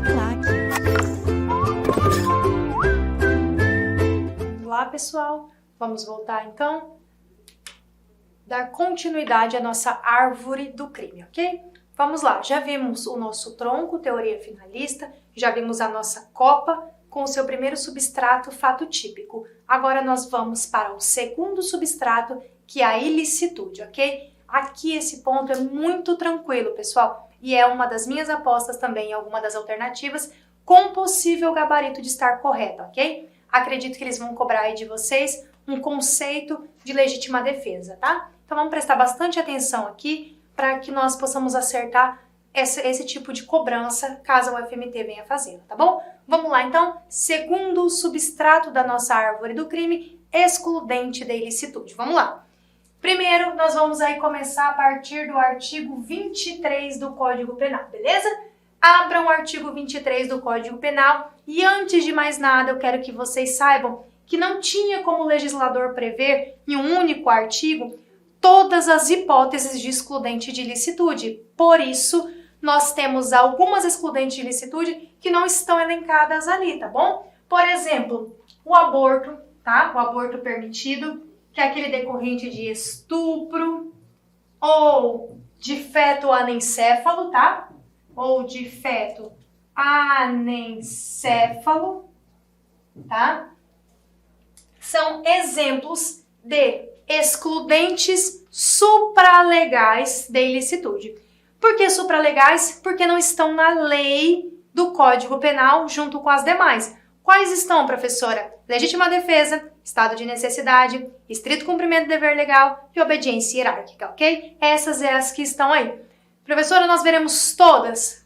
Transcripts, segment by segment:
claque. Olá, pessoal. Vamos voltar, então, dar continuidade à nossa árvore do crime, ok? Vamos lá. Já vimos o nosso tronco, teoria finalista, já vimos a nossa copa com o seu primeiro substrato, fato típico. Agora nós vamos para o segundo substrato, que é a ilicitude, ok? Aqui esse ponto é muito tranquilo, pessoal, e é uma das minhas apostas também em alguma das alternativas, com possível gabarito de estar correta, ok? Acredito que eles vão cobrar aí de vocês um conceito de legítima defesa, tá? Então vamos prestar bastante atenção aqui para que nós possamos acertar esse tipo de cobrança, caso o FMT venha fazendo, tá bom? Vamos lá, então. Segundo substrato da nossa árvore do crime, excludente da ilicitude. Vamos lá. Primeiro, nós vamos aí começar a partir do artigo 23 do Código Penal, beleza? Abram o artigo 23 do Código Penal e, antes de mais nada, eu quero que vocês saibam que não tinha como o legislador prever em um único artigo todas as hipóteses de excludente de ilicitude. Por isso, nós temos algumas excludentes de ilicitude que não estão elencadas ali, tá bom? Por exemplo, o aborto, tá? O aborto permitido, que é aquele decorrente de estupro ou de feto anencéfalo, tá? Ou de feto anencéfalo, tá? São exemplos de excludentes supralegais de ilicitude. Por que supralegais? Porque não estão na lei do Código Penal junto com as demais. Quais estão, professora? Legítima defesa, estado de necessidade, estrito cumprimento do dever legal e obediência hierárquica, ok? Essas é as que estão aí. Professora, nós veremos todas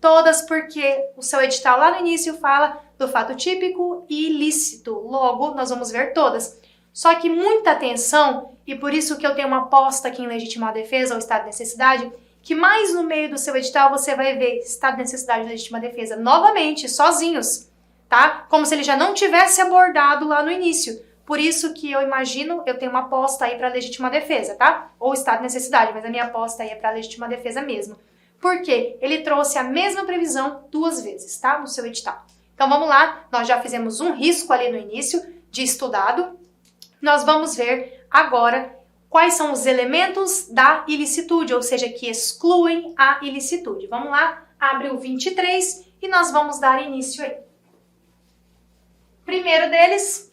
porque o seu edital lá no início fala do fato típico e ilícito. Logo, nós vamos ver todas. Só que muita atenção, e por isso que eu tenho uma aposta aqui em legítima defesa ou estado de necessidade, que mais no meio do seu edital você vai ver estado de necessidade e legítima defesa novamente, sozinhos, tá? Como se ele já não tivesse abordado lá no início. Por isso que eu imagino, eu tenho uma aposta aí para legítima defesa, tá? Ou estado de necessidade, mas a minha aposta aí é para legítima defesa mesmo. Por quê? Ele trouxe a mesma previsão 2 vezes, tá? No seu edital. Então vamos lá, nós já fizemos um risco ali no início de estudado. Nós vamos ver agora quais são os elementos da ilicitude, ou seja, que excluem a ilicitude. Vamos lá, abre o 23 e nós vamos dar início aí. Primeiro deles,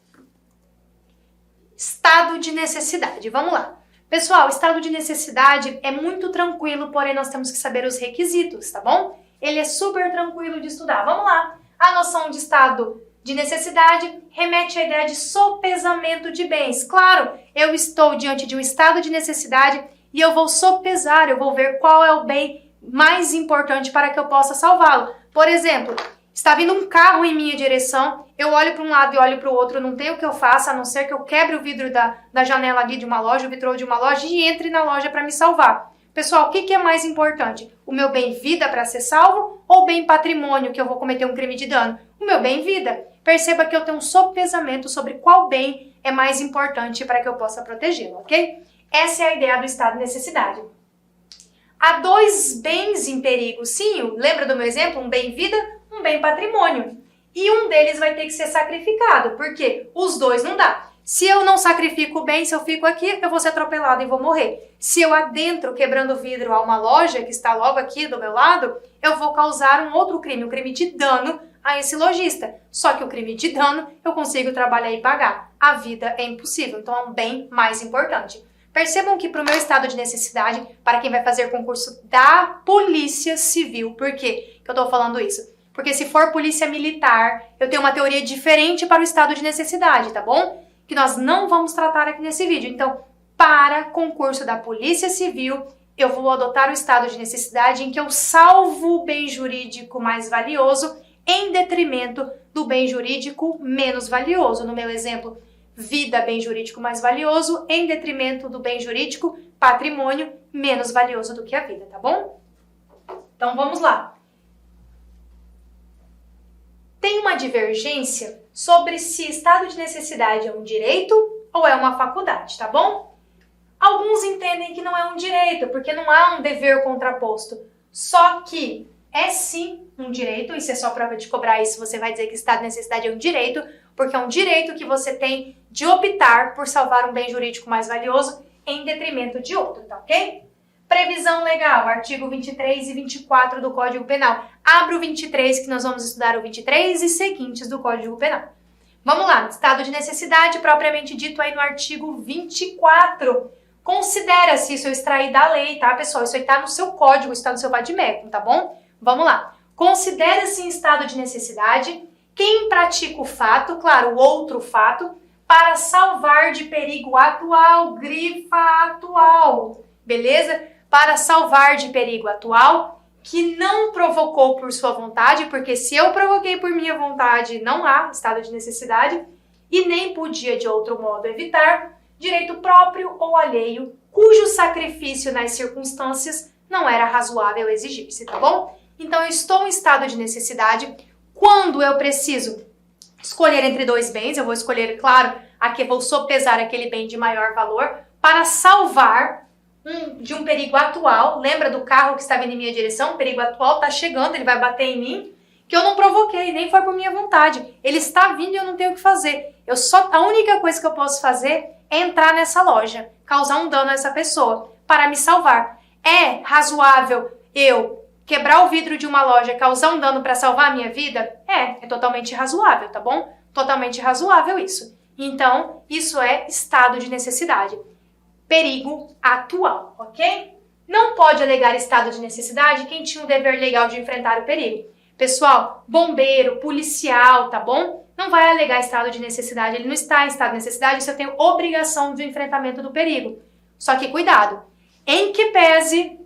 estado de necessidade. Vamos lá. Pessoal, estado de necessidade é muito tranquilo, porém nós temos que saber os requisitos, tá bom? Ele é super tranquilo de estudar. Vamos lá. A noção de estado de necessidade remete à ideia de sopesamento de bens. Claro, eu estou diante de um estado de necessidade e eu vou sopesar, eu vou ver qual é o bem mais importante para que eu possa salvá-lo. Por exemplo, está vindo um carro em minha direção, eu olho para um lado e olho para o outro, não tem o que eu faça, a não ser que eu quebre o vidro da janela ali de uma loja, o vitrô de uma loja e entre na loja para me salvar. Pessoal, o que é mais importante? O meu bem-vida para ser salvo ou o bem patrimônio que eu vou cometer um crime de dano? O meu bem-vida. Perceba que eu tenho um sopesamento sobre qual bem é mais importante para que eu possa protegê-lo, ok? Essa é a ideia do estado de necessidade. Há 2 bens em perigo, sim, lembra do meu exemplo? Um bem-vida, um bem patrimônio. E um deles vai ter que ser sacrificado, porque os 2 não dá. Se eu não sacrifico o bem, se eu fico aqui, eu vou ser atropelado e vou morrer. Se eu adentro quebrando vidro a uma loja que está logo aqui do meu lado, eu vou causar um outro crime, um crime de dano a esse lojista. Só que o crime de dano eu consigo trabalhar e pagar. A vida é impossível, então é um bem mais importante. Percebam que para o meu estado de necessidade, para quem vai fazer concurso da Polícia Civil, por que eu estou falando isso? Porque se for polícia militar, eu tenho uma teoria diferente para o estado de necessidade, tá bom? Que nós não vamos tratar aqui nesse vídeo. Então, para concurso da Polícia Civil, eu vou adotar o estado de necessidade em que eu salvo o bem jurídico mais valioso em detrimento do bem jurídico menos valioso. No meu exemplo, vida, bem jurídico mais valioso, em detrimento do bem jurídico, patrimônio, menos valioso do que a vida, tá bom? Então, vamos lá. Tem uma divergência sobre se estado de necessidade é um direito ou é uma faculdade, tá bom? Alguns entendem que não é um direito, porque não há um dever contraposto. Só que é sim um direito, e se é só prova de cobrar isso, você vai dizer que estado de necessidade é um direito, porque é um direito que você tem de optar por salvar um bem jurídico mais valioso em detrimento de outro, tá ok? Previsão legal, artigo 23 e 24 do Código Penal. Abra o 23 que nós vamos estudar o 23 e seguintes do Código Penal. Vamos lá, estado de necessidade propriamente dito aí no artigo 24. Considera-se, isso eu extraí da lei, tá, pessoal? Isso aí tá no seu código, está no seu vadimécum, tá bom? Vamos lá. Considera-se em estado de necessidade quem pratica o fato, claro, o outro fato, para salvar de perigo atual, grifa atual, beleza? Para salvar de perigo atual, que não provocou por sua vontade, porque se eu provoquei por minha vontade, não há estado de necessidade, e nem podia de outro modo evitar, direito próprio ou alheio, cujo sacrifício nas circunstâncias não era razoável exigir-se, tá bom? Então, eu estou em estado de necessidade quando eu preciso escolher entre dois bens, eu vou escolher, claro, vou sopesar aquele bem de maior valor para salvar de um perigo atual. Lembra do carro que está vindo em minha direção? O perigo atual está chegando, ele vai bater em mim, que eu não provoquei, nem foi por minha vontade. Ele está vindo e eu não tenho o que fazer. A única coisa que eu posso fazer é entrar nessa loja, causar um dano a essa pessoa, para me salvar. É razoável eu quebrar o vidro de uma loja, causar um dano para salvar a minha vida? É totalmente razoável, tá bom? Totalmente razoável isso. Então, isso é estado de necessidade. Perigo atual, ok? Não pode alegar estado de necessidade quem tinha o dever legal de enfrentar o perigo. Pessoal, bombeiro, policial, tá bom? Não vai alegar estado de necessidade, ele não está em estado de necessidade, você tem obrigação de enfrentamento do perigo. Só que cuidado, em que pese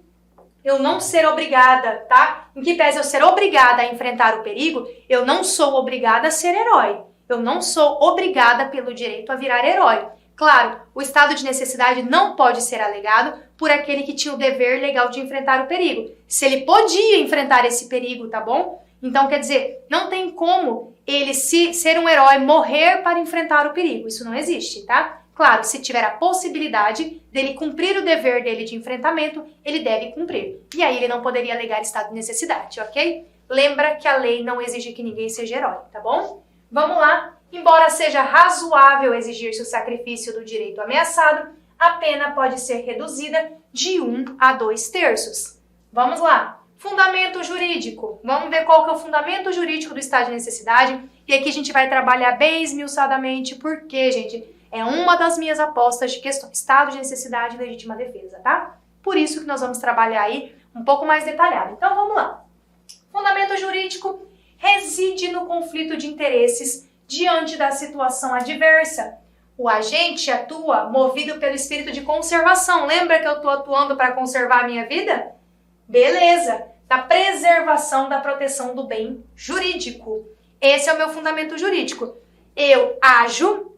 eu não ser obrigada, tá? Em que pese eu ser obrigada a enfrentar o perigo, eu não sou obrigada a ser herói. Eu não sou obrigada pelo direito a virar herói. Claro, o estado de necessidade não pode ser alegado por aquele que tinha o dever legal de enfrentar o perigo. Se ele podia enfrentar esse perigo, tá bom? Então, quer dizer, não tem como ele ser um herói, morrer para enfrentar o perigo. Isso não existe, tá? Claro, se tiver a possibilidade dele cumprir o dever dele de enfrentamento, ele deve cumprir. E aí ele não poderia alegar estado de necessidade, ok? Lembra que a lei não exige que ninguém seja herói, tá bom? Vamos lá. Embora seja razoável exigir-se o sacrifício do direito ameaçado, a pena pode ser reduzida de 1 a 2/3. Vamos lá. Fundamento jurídico. Vamos ver qual que é o fundamento jurídico do estado de necessidade. E aqui a gente vai trabalhar bem esmiuçadamente, porque, gente, é uma das minhas apostas de questão. Estado de necessidade e legítima defesa, tá? Por isso que nós vamos trabalhar aí um pouco mais detalhado. Então, vamos lá. Fundamento jurídico reside no conflito de interesses diante da situação adversa. O agente atua movido pelo espírito de conservação. Lembra que eu estou atuando para conservar a minha vida? Beleza. Da preservação da proteção do bem jurídico. Esse é o meu fundamento jurídico. Eu ajo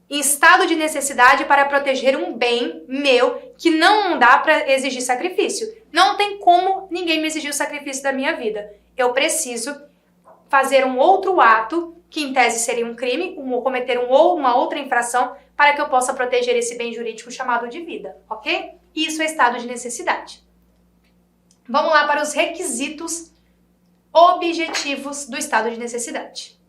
em estado de necessidade para proteger um bem meu que não dá para exigir sacrifício. Não tem como ninguém me exigir o sacrifício da minha vida. Eu preciso fazer um outro ato, que em tese seria um crime, cometer uma outra infração, para que eu possa proteger esse bem jurídico chamado de vida, ok? Isso é estado de necessidade. Vamos lá para os requisitos objetivos do estado de necessidade.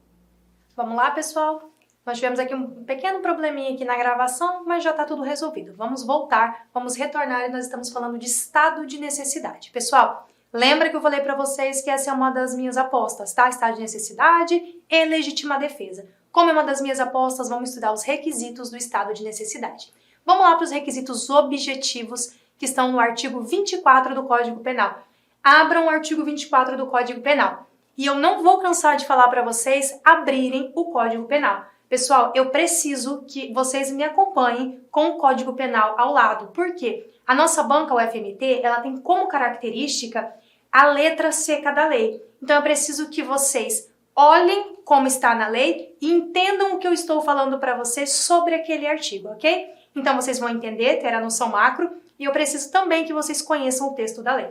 Vamos lá, pessoal? Nós tivemos aqui um pequeno probleminha aqui na gravação, mas já está tudo resolvido. Vamos voltar, vamos retornar e nós estamos falando de estado de necessidade. Pessoal, lembra que eu falei para vocês que essa é uma das minhas apostas, tá? Estado de necessidade e legítima defesa. Como é uma das minhas apostas, vamos estudar os requisitos do estado de necessidade. Vamos lá para os requisitos objetivos que estão no artigo 24 do Código Penal. Abram o artigo 24 do Código Penal. E eu não vou cansar de falar para vocês abrirem o Código Penal. Pessoal, eu preciso que vocês me acompanhem com o Código Penal ao lado. Por quê? A nossa banca, o FMT, ela tem como característica a letra seca da lei. Então, eu preciso que vocês olhem como está na lei e entendam o que eu estou falando para vocês sobre aquele artigo, ok? Então, vocês vão entender, ter a noção macro, e eu preciso também que vocês conheçam o texto da lei.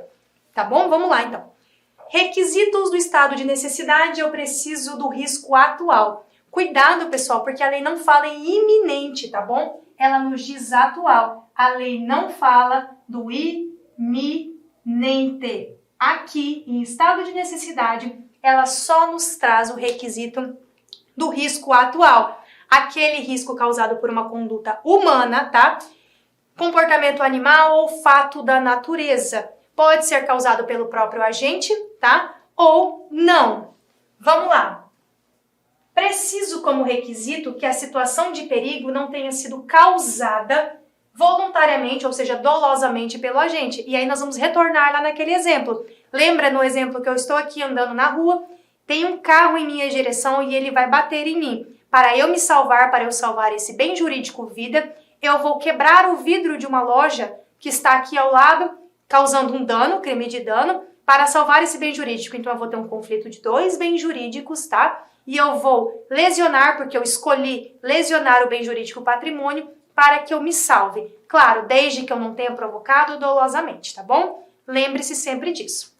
Tá bom? Vamos lá, então. Requisitos do estado de necessidade, eu preciso do risco atual. Cuidado, pessoal, porque a lei não fala em iminente, tá bom? Ela nos diz atual. A lei não fala do iminente. aqui, em estado de necessidade, ela só nos traz o requisito do risco atual. Aquele risco causado por uma conduta humana, tá? Comportamento animal ou fato da natureza. Pode ser causado pelo próprio agente, tá? Ou não. Vamos lá. Preciso como requisito que a situação de perigo não tenha sido causada voluntariamente, ou seja, dolosamente pelo agente. E aí nós vamos retornar lá naquele exemplo. Lembra no exemplo que eu estou aqui andando na rua, tem um carro em minha direção e ele vai bater em mim. Para eu me salvar, para eu salvar esse bem jurídico vida, eu vou quebrar o vidro de uma loja que está aqui ao lado, causando um dano, crime de dano, para salvar esse bem jurídico. Então eu vou ter um conflito de dois bens jurídicos, tá? E eu vou lesionar, porque eu escolhi lesionar o bem jurídico patrimônio, para que eu me salve. Claro, desde que eu não tenha provocado dolosamente, tá bom? Lembre-se sempre disso.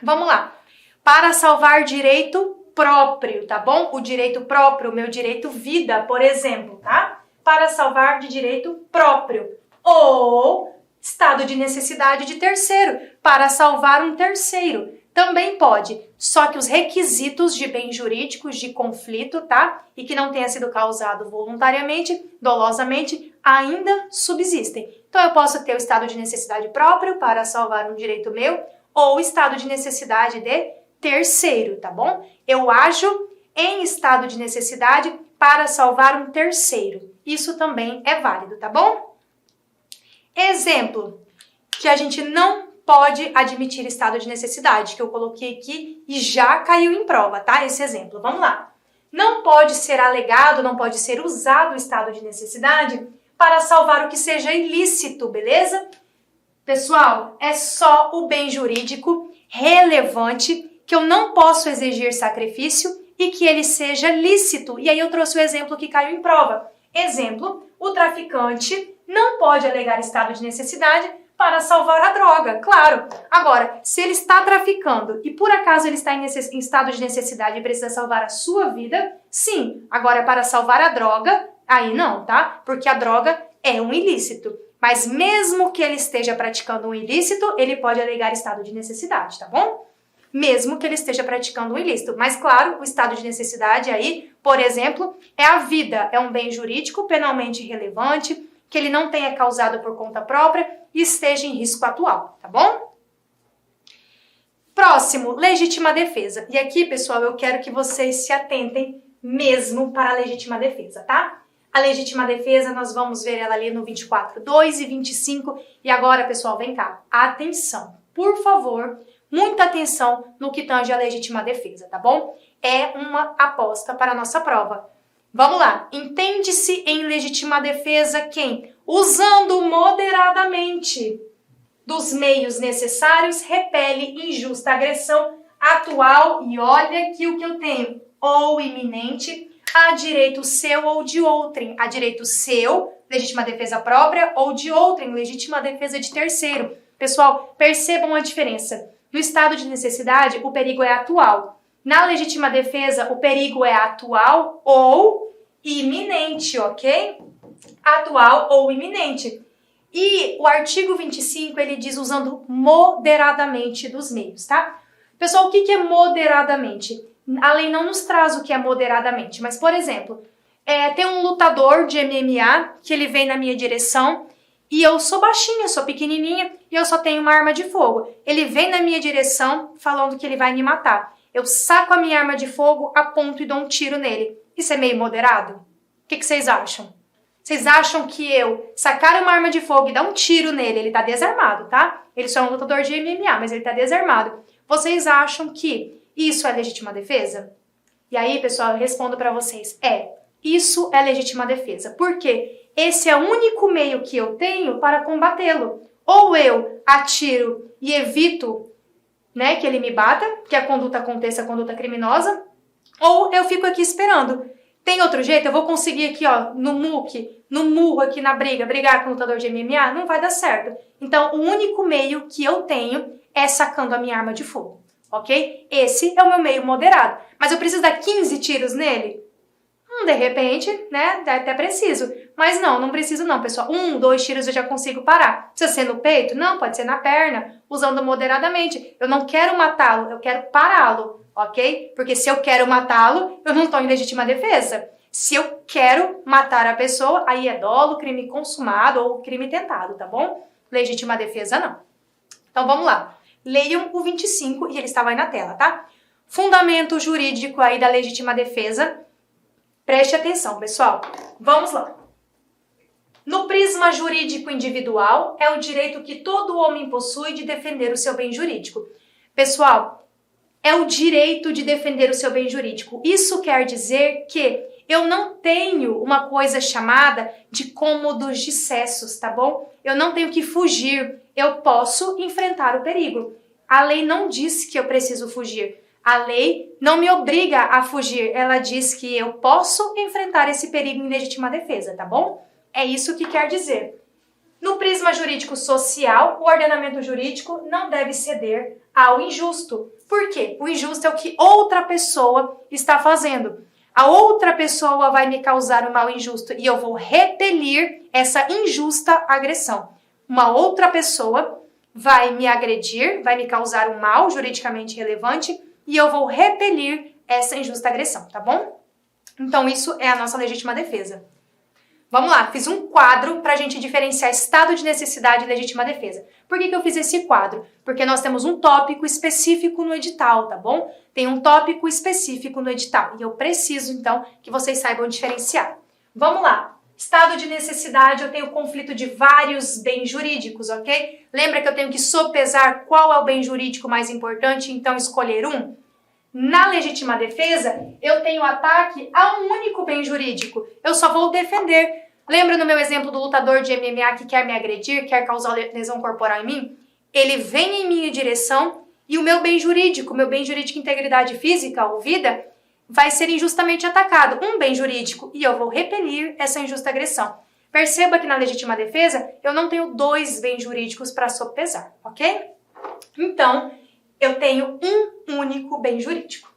Vamos lá. Para salvar direito próprio, tá bom? O direito próprio, o meu direito vida, por exemplo, tá? Para salvar de direito próprio. Ou estado de necessidade de terceiro, para salvar um terceiro. Também pode, só que os requisitos de bens jurídicos de conflito, tá? E que não tenha sido causado voluntariamente, dolosamente, ainda subsistem. Então eu posso ter o estado de necessidade próprio para salvar um direito meu, ou o estado de necessidade de terceiro, tá bom? Eu ajo em estado de necessidade para salvar um terceiro. Isso também é válido, tá bom? Exemplo, que a gente não pode admitir estado de necessidade, que eu coloquei aqui e já caiu em prova, tá? Esse exemplo, vamos lá. Não pode ser alegado, não pode ser usado o estado de necessidade para salvar o que seja ilícito, beleza? Pessoal, é só o bem jurídico relevante que eu não posso exigir sacrifício e que ele seja lícito. E aí eu trouxe o exemplo que caiu em prova. Exemplo, o traficante não pode alegar estado de necessidade para salvar a droga, claro. Agora, se ele está traficando e por acaso ele está em estado de necessidade e precisa salvar a sua vida, sim. Agora, para salvar a droga, aí não, tá? Porque a droga é um ilícito. Mas mesmo que ele esteja praticando um ilícito, ele pode alegar estado de necessidade, tá bom? Mesmo que ele esteja praticando um ilícito. Mas, claro, o estado de necessidade aí, por exemplo, é a vida. É um bem jurídico penalmente relevante, que ele não tenha causado por conta própria e esteja em risco atual, tá bom? Próximo, legítima defesa. E aqui, pessoal, eu quero que vocês se atentem mesmo para a legítima defesa, tá? A legítima defesa, nós vamos ver ela ali no 24.2 e 25. E agora, pessoal, vem cá. Atenção, por favor, muita atenção no que tange a legítima defesa, tá bom? É uma aposta para a nossa prova. Vamos lá. Entende-se em legítima defesa quem, usando moderadamente dos meios necessários, repele injusta agressão atual, e olha aqui o que eu tenho, ou iminente, a direito seu ou de outrem, a direito seu, legítima defesa própria, ou de outrem, legítima defesa de terceiro. Pessoal, percebam a diferença. No estado de necessidade, o perigo é atual. Na legítima defesa, o perigo é atual ou iminente, ok? Atual ou iminente. E o artigo 25, ele diz usando moderadamente dos meios, tá? Pessoal, o que é moderadamente? A lei não nos traz o que é moderadamente, mas, por exemplo, tem um lutador de MMA que ele vem na minha direção e eu sou baixinha, sou pequenininha e eu só tenho uma arma de fogo. Ele vem na minha direção falando que ele vai me matar. Eu saco a minha arma de fogo, aponto e dou um tiro nele. Isso é meio moderado? O que vocês acham? Vocês acham que eu sacar uma arma de fogo e dar um tiro nele, ele tá desarmado, tá? Ele só é um lutador de MMA, mas ele tá desarmado. Vocês acham que isso é legítima defesa? E aí, pessoal, eu respondo pra vocês. Isso é legítima defesa. Por quê? Esse é o único meio que eu tenho para combatê-lo. Ou eu atiro e evito, né, que ele me bata, que a conduta aconteça, a conduta criminosa, ou eu fico aqui esperando. Tem outro jeito? Eu vou conseguir aqui, ó, no murro aqui na briga, brigar com o lutador de MMA? Não vai dar certo. Então, o único meio que eu tenho é sacando a minha arma de fogo, ok? Esse é o meu meio moderado. Mas eu preciso dar 15 tiros nele? De repente, né, até preciso. Mas não preciso não, pessoal. 1, 2 tiros eu já consigo parar. Precisa ser no peito? Não, pode ser na perna, usando moderadamente. Eu não quero matá-lo, eu quero pará-lo, ok? Porque se eu quero matá-lo, eu não estou em legítima defesa. Se eu quero matar a pessoa, aí é dolo, crime consumado ou crime tentado, tá bom? Legítima defesa, não. Então, vamos lá. Leiam o 25 e ele estava aí na tela, tá? Fundamento jurídico aí da legítima defesa. Preste atenção, pessoal. Vamos lá. No prisma jurídico individual, é o direito que todo homem possui de defender o seu bem jurídico. Pessoal, é o direito de defender o seu bem jurídico. Isso quer dizer que eu não tenho uma coisa chamada de cômodos de cessos, tá bom? Eu não tenho que fugir, eu posso enfrentar o perigo. A lei não diz que eu preciso fugir. A lei não me obriga a fugir, ela diz que eu posso enfrentar esse perigo em legítima defesa, tá bom? É isso que quer dizer. No prisma jurídico social, o ordenamento jurídico não deve ceder ao injusto. Por quê? O injusto é o que outra pessoa está fazendo. A outra pessoa vai me causar um mal injusto e eu vou repelir essa injusta agressão. Uma outra pessoa vai me agredir, vai me causar um mal juridicamente relevante e eu vou repelir essa injusta agressão, tá bom? Então isso é a nossa legítima defesa. Vamos lá, fiz um quadro para a gente diferenciar estado de necessidade e legítima defesa. Por que eu fiz esse quadro? Porque nós temos um tópico específico no edital, tá bom? Tem um tópico específico no edital e eu preciso, então, que vocês saibam diferenciar. Vamos lá. Estado de necessidade, eu tenho conflito de vários bens jurídicos, ok? Lembra que eu tenho que sopesar qual é o bem jurídico mais importante, então escolher um? Na legítima defesa, eu tenho ataque a um único bem jurídico. Eu só vou defender. Lembra no meu exemplo do lutador de MMA que quer me agredir, quer causar lesão corporal em mim? Ele vem em minha direção e o meu bem jurídico integridade física ou vida, vai ser injustamente atacado. Um bem jurídico e eu vou repelir essa injusta agressão. Perceba que na legítima defesa, eu não tenho dois bens jurídicos para sopesar, ok? Então, eu tenho um único bem jurídico.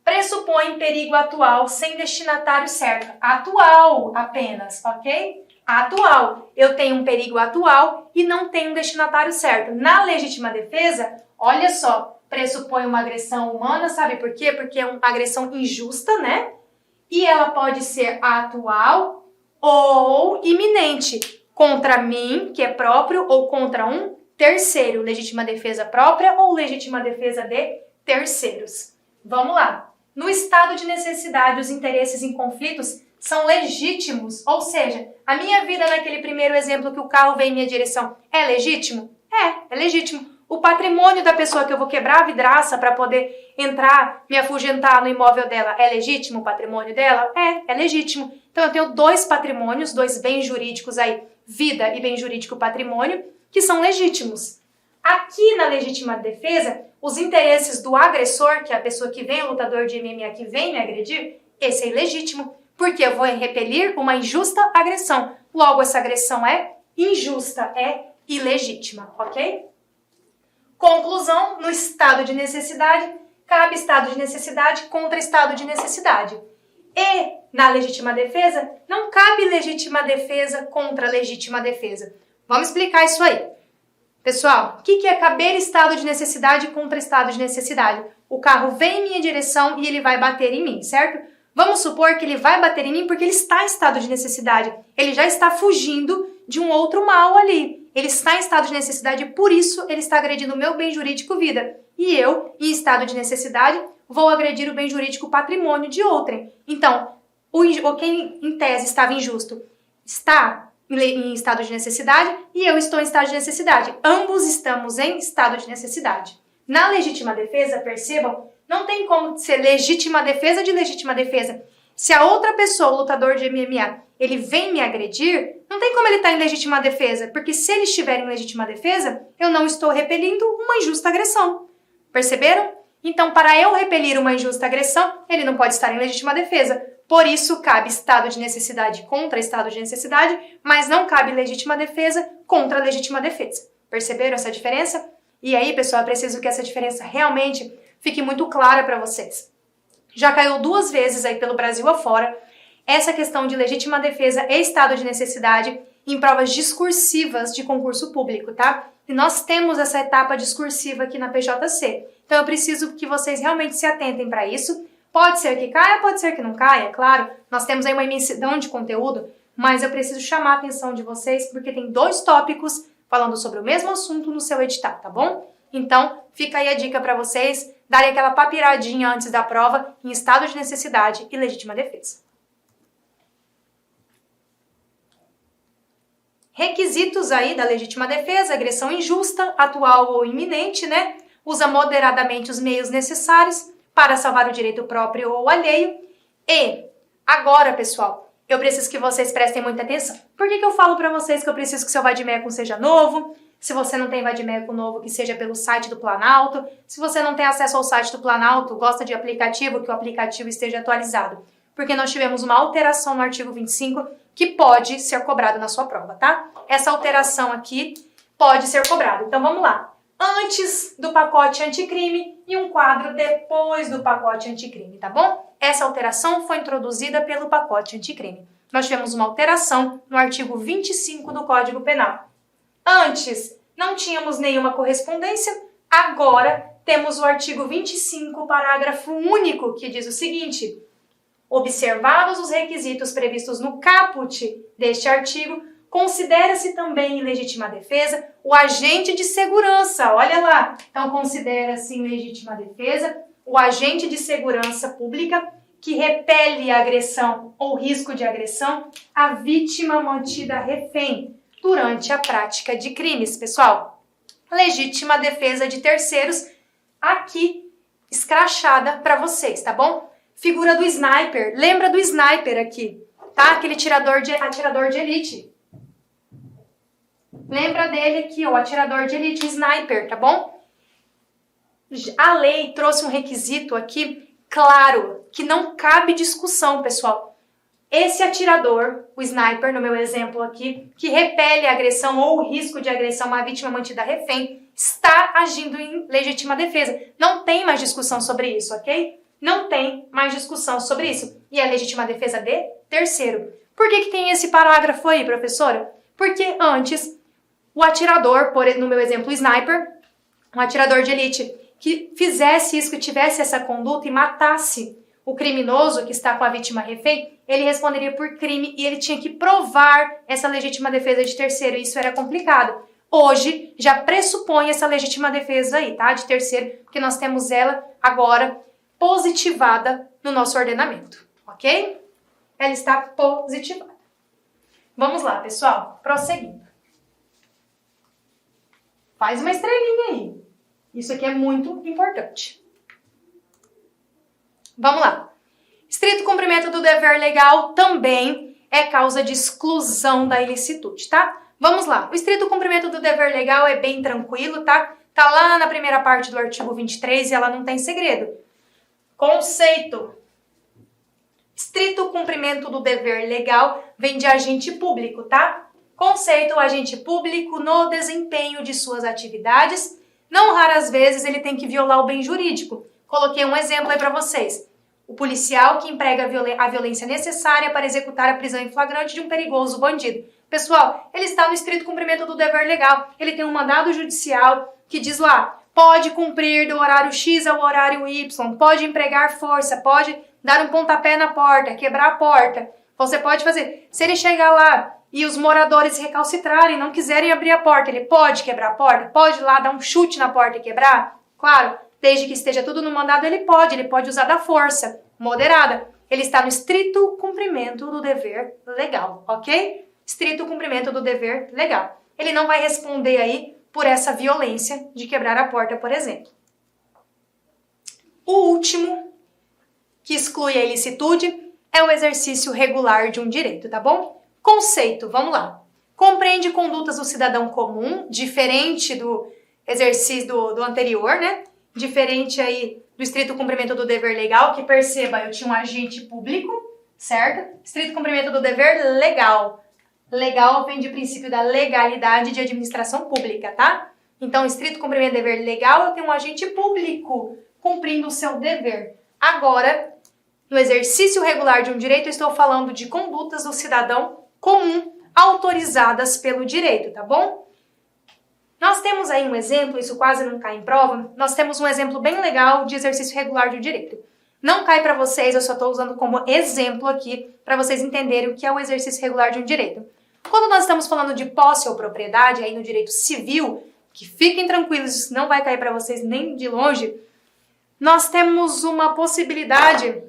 Pressupõe perigo atual sem destinatário certo. Atual apenas, ok? Atual. Eu tenho um perigo atual e não tenho um destinatário certo. Na legítima defesa, olha só, pressupõe uma agressão humana, sabe por quê? Porque é uma agressão injusta, né? E ela pode ser atual ou iminente. Contra mim, que é próprio, ou contra um terceiro, legítima defesa própria ou legítima defesa de terceiros. Vamos lá. No estado de necessidade, os interesses em conflitos são legítimos, ou seja, a minha vida naquele primeiro exemplo que o carro vem em minha direção é legítimo? É legítimo. O patrimônio da pessoa que eu vou quebrar a vidraça para poder entrar, me afugentar no imóvel dela, é legítimo o patrimônio dela? É legítimo. Então eu tenho dois patrimônios, dois bens jurídicos aí, vida e bem jurídico patrimônio, que são legítimos. Aqui na legítima defesa, os interesses do agressor, que é a pessoa que vem, o lutador de MMA que vem me agredir, esse é ilegítimo, porque eu vou repelir uma injusta agressão. Logo, essa agressão é injusta, é ilegítima, ok? Conclusão, no estado de necessidade, cabe estado de necessidade contra estado de necessidade. E, na legítima defesa, não cabe legítima defesa contra legítima defesa. Vamos explicar isso aí. Pessoal, o que é caber estado de necessidade contra estado de necessidade? O carro vem em minha direção e ele vai bater em mim, certo? Vamos supor que ele vai bater em mim porque ele está em estado de necessidade. Ele já está fugindo de um outro mal ali. Ele está em estado de necessidade e por isso ele está agredindo o meu bem jurídico vida. E eu, em estado de necessidade, vou agredir o bem jurídico patrimônio de outrem. Então, quem em tese estava injusto está em estado de necessidade e eu estou em estado de necessidade. Ambos estamos em estado de necessidade. Na legítima defesa, percebam, não tem como ser legítima defesa de legítima defesa. Se a outra pessoa, o lutador de MMA, ele vem me agredir, não tem como ele estar em legítima defesa, porque se ele estiver em legítima defesa, eu não estou repelindo uma injusta agressão. Perceberam? Então, para eu repelir uma injusta agressão, ele não pode estar em legítima defesa. Por isso, cabe estado de necessidade contra estado de necessidade, mas não cabe legítima defesa contra legítima defesa. Perceberam essa diferença? E aí, pessoal, eu preciso que essa diferença realmente fique muito clara para vocês. já caiu 2 vezes aí pelo Brasil afora, essa questão de legítima defesa e estado de necessidade em provas discursivas de concurso público, tá? E nós temos essa etapa discursiva aqui na PJC. Então eu preciso que vocês realmente se atentem para isso. Pode ser que caia, pode ser que não caia, claro. Nós temos aí uma imensidão de conteúdo, mas eu preciso chamar a atenção de vocês porque tem 2 tópicos falando sobre o mesmo assunto no seu edital, tá bom? Então, fica aí a dica para vocês darem aquela papiradinha antes da prova em estado de necessidade e legítima defesa. Requisitos aí da legítima defesa: agressão injusta, atual ou iminente, né? Usa moderadamente os meios necessários para salvar o direito próprio ou alheio. E agora, pessoal, eu preciso que vocês prestem muita atenção. Por que eu falo para vocês que eu preciso que seu vadimécum seja novo? Se você não tem vadimécum novo, que seja pelo site do Planalto. Se você não tem acesso ao site do Planalto, gosta de aplicativo, que o aplicativo esteja atualizado. Porque nós tivemos uma alteração no artigo 25 que pode ser cobrado na sua prova, tá? Essa alteração aqui pode ser cobrada. Então vamos lá. Antes do pacote anticrime e um quadro depois do pacote anticrime, tá bom? Essa alteração foi introduzida pelo pacote anticrime. Nós tivemos uma alteração no artigo 25 do Código Penal. Antes não tínhamos nenhuma correspondência, agora temos o artigo 25, parágrafo único, que diz o seguinte: observados os requisitos previstos no caput deste artigo, considera-se também em legítima defesa o agente de segurança. Olha lá, então considera-se em legítima defesa o agente de segurança pública que repele a agressão ou risco de agressão à vítima mantida refém durante a prática de crimes. Pessoal, legítima defesa de terceiros aqui escrachada para vocês, tá bom? Figura do sniper, lembra do sniper aqui, tá? Aquele atirador de elite. Lembra dele aqui, o atirador de elite, o sniper, tá bom? A lei trouxe um requisito aqui, claro, que não cabe discussão, pessoal. Esse atirador, o sniper, no meu exemplo aqui, que repele a agressão ou o risco de agressão a uma vítima mantida refém, está agindo em legítima defesa. Não tem mais discussão sobre isso, ok? Não tem mais discussão sobre isso. E é legítima defesa de terceiro. Por que tem esse parágrafo aí, professora? Porque antes, o atirador, no meu exemplo, o sniper, um atirador de elite, que fizesse isso, que tivesse essa conduta e matasse o criminoso que está com a vítima refém, ele responderia por crime e ele tinha que provar essa legítima defesa de terceiro, e isso era complicado. Hoje, já pressupõe essa legítima defesa aí, tá? De terceiro, porque nós temos ela agora positivada no nosso ordenamento, ok? Ela está positivada. Vamos lá, pessoal, prosseguindo. Faz uma estrelinha aí. Isso aqui é muito importante. Vamos lá. Estrito cumprimento do dever legal também é causa de exclusão da ilicitude, tá? Vamos lá. O estrito cumprimento do dever legal é bem tranquilo, tá? Tá lá na primeira parte do artigo 23 e ela não tem segredo. Conceito. Estrito cumprimento do dever legal vem de agente público, tá? Conceito: o agente público no desempenho de suas atividades. Não raras vezes ele tem que violar o bem jurídico. Coloquei um exemplo aí para vocês. O policial que emprega a violência necessária para executar a prisão em flagrante de um perigoso bandido. Pessoal, ele está no estrito cumprimento do dever legal. Ele tem um mandado judicial que diz lá: pode cumprir do horário X ao horário Y, pode empregar força, pode dar um pontapé na porta, quebrar a porta. Você pode fazer. Se ele chegar lá e os moradores recalcitrarem, não quiserem abrir a porta, ele pode quebrar a porta? Pode ir lá dar um chute na porta e quebrar? Claro, desde que esteja tudo no mandado, ele pode usar da força moderada. Ele está no estrito cumprimento do dever legal, ok? Estrito cumprimento do dever legal. Ele não vai responder aí por essa violência de quebrar a porta, por exemplo. O último, que exclui a ilicitude, é o exercício regular de um direito, tá bom? Conceito, vamos lá. Compreende condutas do cidadão comum, diferente do exercício do anterior, né? Diferente aí do estrito cumprimento do dever legal, que perceba, eu tinha um agente público, certo? Estrito cumprimento do dever legal. Legal vem de princípio da legalidade de administração pública, tá? Então, estrito cumprimento do dever legal, eu tenho um agente público cumprindo o seu dever. Agora, No exercício regular de um direito, eu estou falando de condutas do cidadão comum autorizadas pelo direito, tá bom? Nós temos aí um exemplo, isso quase não cai em prova, nós temos um exemplo bem legal de exercício regular de um direito. Não cai para vocês, eu só estou usando como exemplo aqui para vocês entenderem o que é o exercício regular de um direito. Quando nós estamos falando de posse ou propriedade, aí no direito civil, que fiquem tranquilos, isso não vai cair para vocês nem de longe, nós temos uma possibilidade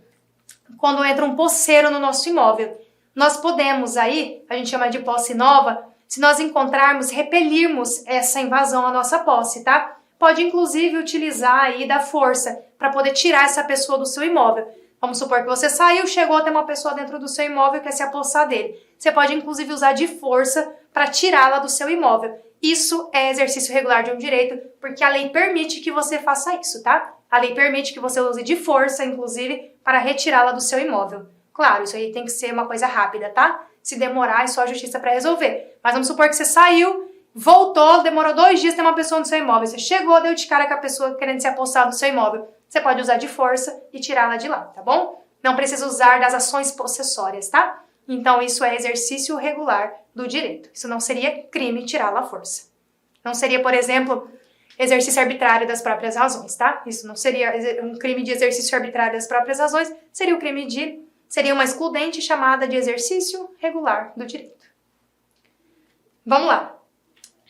quando entra um posseiro no nosso imóvel. Nós podemos aí, a gente chama de posse nova, se nós encontrarmos, repelirmos essa invasão à nossa posse, tá? Pode inclusive utilizar aí da força para poder tirar essa pessoa do seu imóvel. Vamos supor que você saiu, chegou a ter uma pessoa dentro do seu imóvel e quer se apossar dele. Você pode inclusive usar de força para tirá-la do seu imóvel. Isso é exercício regular de um direito, porque a lei permite que você faça isso, tá? A lei permite que você use de força, inclusive, para retirá-la do seu imóvel. Claro, isso aí tem que ser uma coisa rápida, tá? Se demorar, é só a justiça para resolver. Mas vamos supor que você saiu, voltou, demorou 2 dias, tem uma pessoa no seu imóvel. Você chegou, deu de cara com a pessoa querendo se apossar do seu imóvel. Você pode usar de força e tirá-la de lá, tá bom? Não precisa usar das ações possessórias, tá? Então, isso é exercício regular do direito. Isso não seria crime tirá-la à força. Não seria, por exemplo, exercício arbitrário das próprias razões, tá? Isso não seria um crime de exercício arbitrário das próprias razões, seria seria uma excludente chamada de exercício regular do direito. Vamos lá.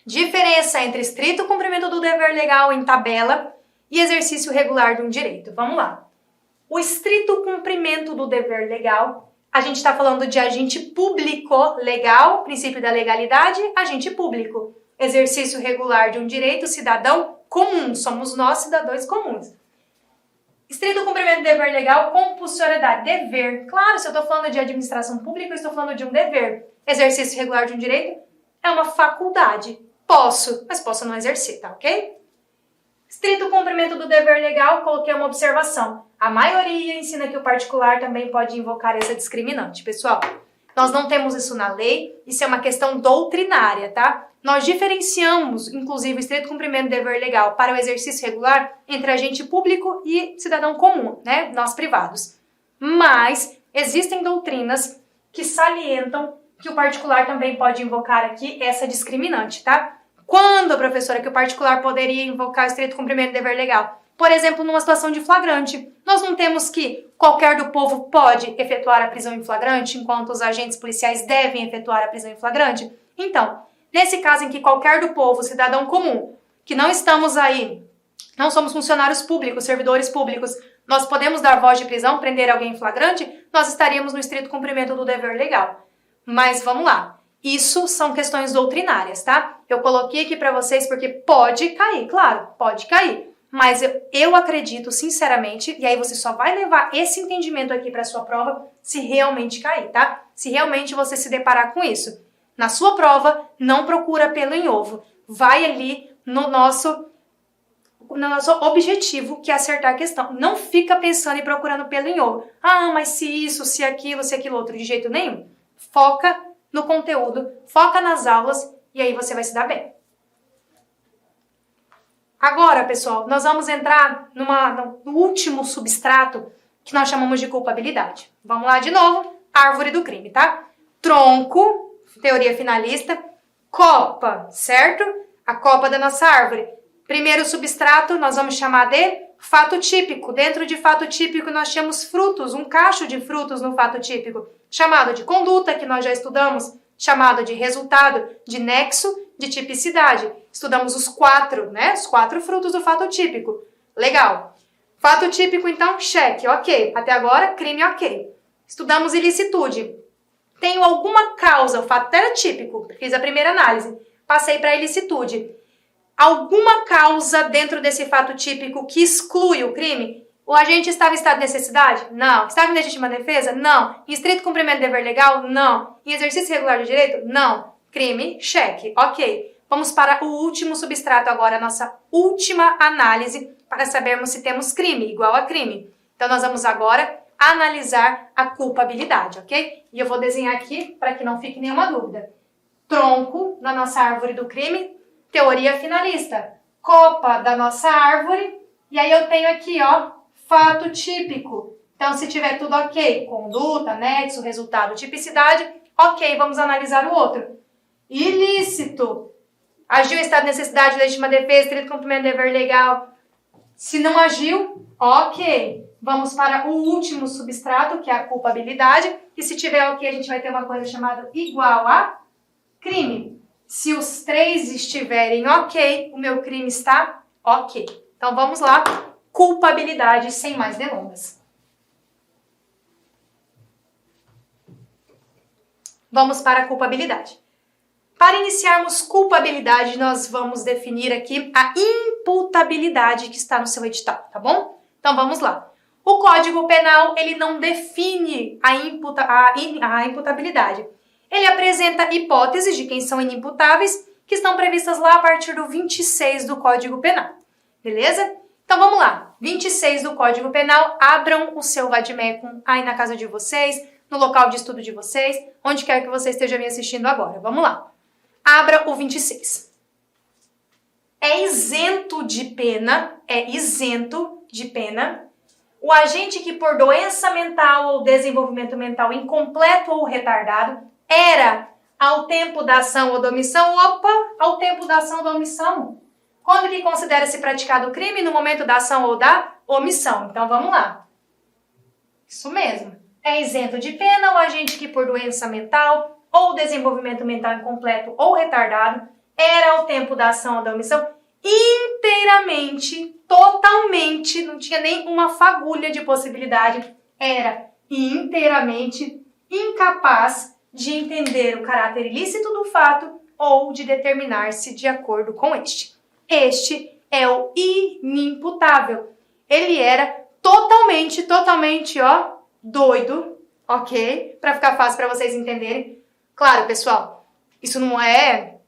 Diferença entre estrito cumprimento do dever legal em tabela e exercício regular de um direito. Vamos lá. O estrito cumprimento do dever legal, a gente está falando de agente público legal, princípio da legalidade, agente público. Exercício regular de um direito, cidadão comum, somos nós cidadãos comuns. Estrito cumprimento do dever legal, compulsoriedade, dever. Claro, se eu estou falando de administração pública, eu estou falando de um dever. Exercício regular de um direito é uma faculdade. Posso, mas posso não exercer, tá ok? Estrito cumprimento do dever legal, coloquei uma observação. A maioria ensina que o particular também pode invocar essa discriminante. Pessoal, nós não temos isso na lei, isso é uma questão doutrinária, tá? Nós diferenciamos, inclusive, o estrito cumprimento do dever legal para o exercício regular entre agente público e cidadão comum, né? Nós privados. Mas existem doutrinas que salientam que o particular também pode invocar aqui essa discriminante, tá? Quando, professora, que o particular poderia invocar o estrito cumprimento do dever legal? Por exemplo, numa situação de flagrante. Nós não temos que qualquer do povo pode efetuar a prisão em flagrante, enquanto os agentes policiais devem efetuar a prisão em flagrante? Então, nesse caso em que qualquer do povo, cidadão comum, que não estamos aí, não somos funcionários públicos, servidores públicos, nós podemos dar voz de prisão, prender alguém em flagrante, nós estaríamos no estrito cumprimento do dever legal. Mas vamos lá. Isso são questões doutrinárias, tá? Eu coloquei aqui para vocês porque pode cair, claro, pode cair. Mas eu acredito, sinceramente, e aí você só vai levar esse entendimento aqui para sua prova se realmente cair, tá? Se realmente você se deparar com isso. Na sua prova, não procura pelo em ovo. Vai ali no nosso objetivo, que é acertar a questão. Não fica pensando e procurando pelo em ovo. Ah, mas se isso, se aquilo outro, de jeito nenhum. Foca no conteúdo, foca nas aulas e aí você vai se dar bem. Agora, pessoal, nós vamos entrar no último substrato que nós chamamos de culpabilidade. Vamos lá de novo, árvore do crime, tá? Tronco, teoria finalista, copa, certo? A copa da nossa árvore. Primeiro substrato nós vamos chamar de fato típico. Dentro de fato típico nós temos frutos, um cacho de frutos no fato típico, chamado de conduta, que nós já estudamos, chamado de resultado, de nexo, de tipicidade. Estudamos os 4, né? Os 4 frutos do fato típico. Legal. Fato típico, então, cheque, ok. Até agora, crime, ok. Estudamos ilicitude. Tenho alguma causa, o fato era típico, fiz a primeira análise. Passei para a ilicitude. Alguma causa dentro desse fato típico que exclui o crime? O agente estava em estado de necessidade? Não. Estava em legítima defesa? Não. Em estrito cumprimento do dever legal? Não. Em exercício regular do direito? Não. Crime, cheque. Ok. Vamos para o último substrato agora, a nossa última análise para sabermos se temos crime, igual a crime. Então, nós vamos agora analisar a culpabilidade, ok? E eu vou desenhar aqui para que não fique nenhuma dúvida. Tronco na nossa árvore do crime, teoria finalista. Copa da nossa árvore, e aí eu tenho aqui, ó, fato típico. Então, se tiver tudo ok, conduta, nexo, resultado, tipicidade, ok, vamos analisar o outro. Ilícito. Agiu em estado de necessidade, legítima defesa, estrito cumprimento de dever legal. Se não agiu, ok. Vamos para o último substrato, que é a culpabilidade. E se tiver ok, a gente vai ter uma coisa chamada igual a crime. Se os três estiverem ok, o meu crime está ok. Então, vamos lá. Culpabilidade, sem mais delongas. Vamos para a culpabilidade. Para iniciarmos culpabilidade, nós vamos definir aqui a imputabilidade que está no seu edital, tá bom? Então, vamos lá. O Código Penal, ele não define a imputabilidade. Ele apresenta hipóteses de quem são inimputáveis, que estão previstas lá a partir do 26 do Código Penal. Beleza? Então, vamos lá. 26 do Código Penal, abram o seu vademecum aí na casa de vocês, no local de estudo de vocês, onde quer que você esteja me assistindo agora. Vamos lá. Abra o 26. É isento de pena o agente que por doença mental ou desenvolvimento mental incompleto ou retardado era, ao tempo da ação ou da omissão, ao tempo da ação ou da omissão. Quando que considera-se praticado o crime? No momento da ação ou da omissão. Então, vamos lá. Isso mesmo. É isento de pena o agente que por doença mental ou desenvolvimento mental incompleto ou retardado era, ao tempo da ação ou da omissão, inteiramente, totalmente, não tinha nem uma fagulha de possibilidade, era inteiramente incapaz de entender o caráter ilícito do fato ou de determinar-se de acordo com este. Este é o inimputável. Ele era totalmente, doido, ok? Para ficar fácil para vocês entenderem. Claro, pessoal, isso não é...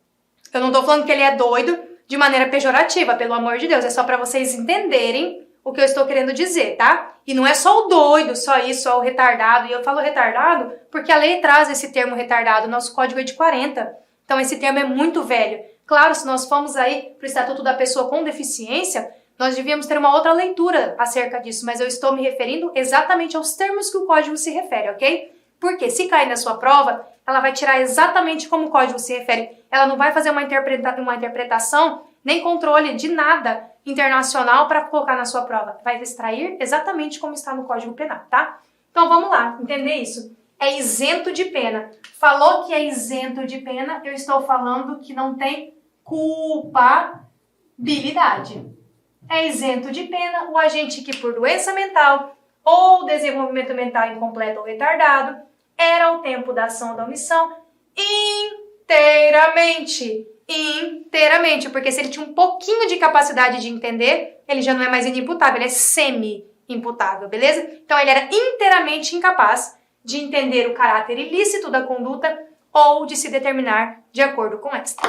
Eu não tô falando que ele é doido de maneira pejorativa, pelo amor de Deus. É só para vocês entenderem o que eu estou querendo dizer, tá? E não é só o doido, só isso, só o retardado. E eu falo retardado porque a lei traz esse termo retardado. Nosso código é de 40. Então, esse termo é muito velho. Claro, se nós formos aí para o Estatuto da Pessoa com Deficiência, nós devíamos ter uma outra leitura acerca disso. Mas eu estou me referindo exatamente aos termos que o código se refere, ok? Porque se cair na sua prova, ela vai tirar exatamente como o código se refere. Ela não vai fazer uma interpretação nem controle de nada internacional para colocar na sua prova. Vai extrair exatamente como está no Código Penal, tá? Então vamos lá, entender isso. É isento de pena. Falou que é isento de pena, eu estou falando que não tem culpabilidade. É isento de pena o agente que por doença mental ou desenvolvimento mental incompleto ou retardado era, ao tempo da ação ou da omissão, inteiramente, porque se ele tinha um pouquinho de capacidade de entender, ele já não é mais inimputável, ele é semi-imputável, beleza? Então ele era inteiramente incapaz de entender o caráter ilícito da conduta ou de se determinar de acordo com esta.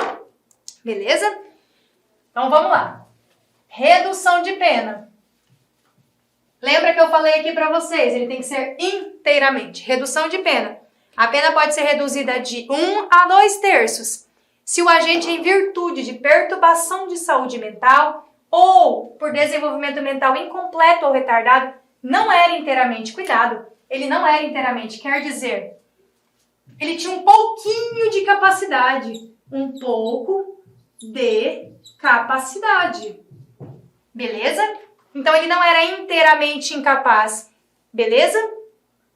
Beleza? Então vamos lá. Redução de pena. Lembra que eu falei aqui para vocês, ele tem que ser inteiramente. Redução de pena. A pena pode ser reduzida de 1 a 2/3. Se o agente, em virtude de perturbação de saúde mental ou por desenvolvimento mental incompleto ou retardado, não era inteiramente, cuidado, ele não era inteiramente, quer dizer, ele tinha um pouquinho de capacidade, um pouco de capacidade, beleza? Então ele não era inteiramente incapaz, beleza?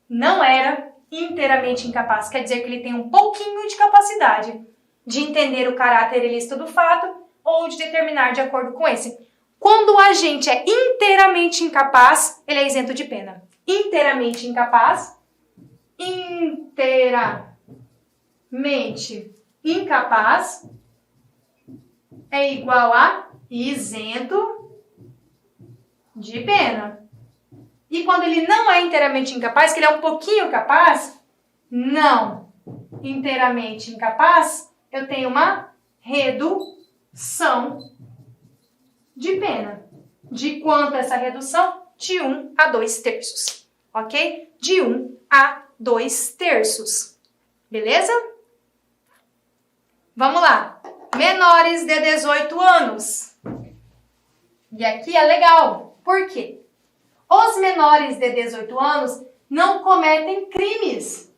Não era inteiramente incapaz, quer dizer que ele tem um pouquinho de capacidade de entender o caráter ilícito do fato ou de determinar de acordo com esse. Quando o agente é inteiramente incapaz, ele é isento de pena. Inteiramente incapaz, é igual a isento de pena. E quando ele não é inteiramente incapaz, que ele é um pouquinho capaz, não inteiramente incapaz, eu tenho uma redução de pena. De quanto essa redução? De 1 a 2/3, ok? De 1 a 2/3, beleza? Vamos lá. Menores de 18 anos. E aqui é legal. Por quê? Os menores de 18 anos não cometem crimes.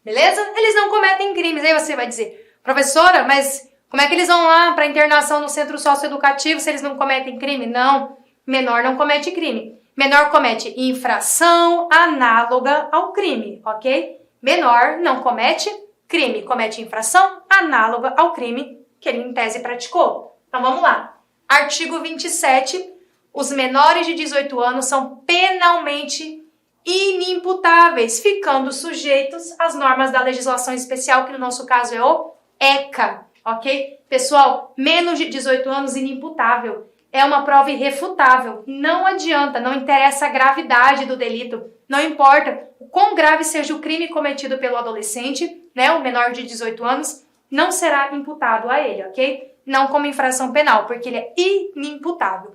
Beleza? Eles não cometem crimes. Aí você vai dizer, professora, mas como é que eles vão lá para internação no centro socioeducativo se eles não cometem crime? Não, menor não comete crime. Menor comete infração análoga ao crime, ok? Menor não comete crime, comete infração análoga ao crime que ele em tese praticou. Então vamos lá. Artigo 27. Os menores de 18 anos são penalmente inimputáveis, ficando sujeitos às normas da legislação especial, que no nosso caso é o ECA, ok? Pessoal, menos de 18 anos inimputável. É uma prova irrefutável. Não adianta, não interessa a gravidade do delito. Não importa o quão grave seja o crime cometido pelo adolescente, né, o menor de 18 anos, não será imputado a ele, ok? Não como infração penal, porque ele é inimputável.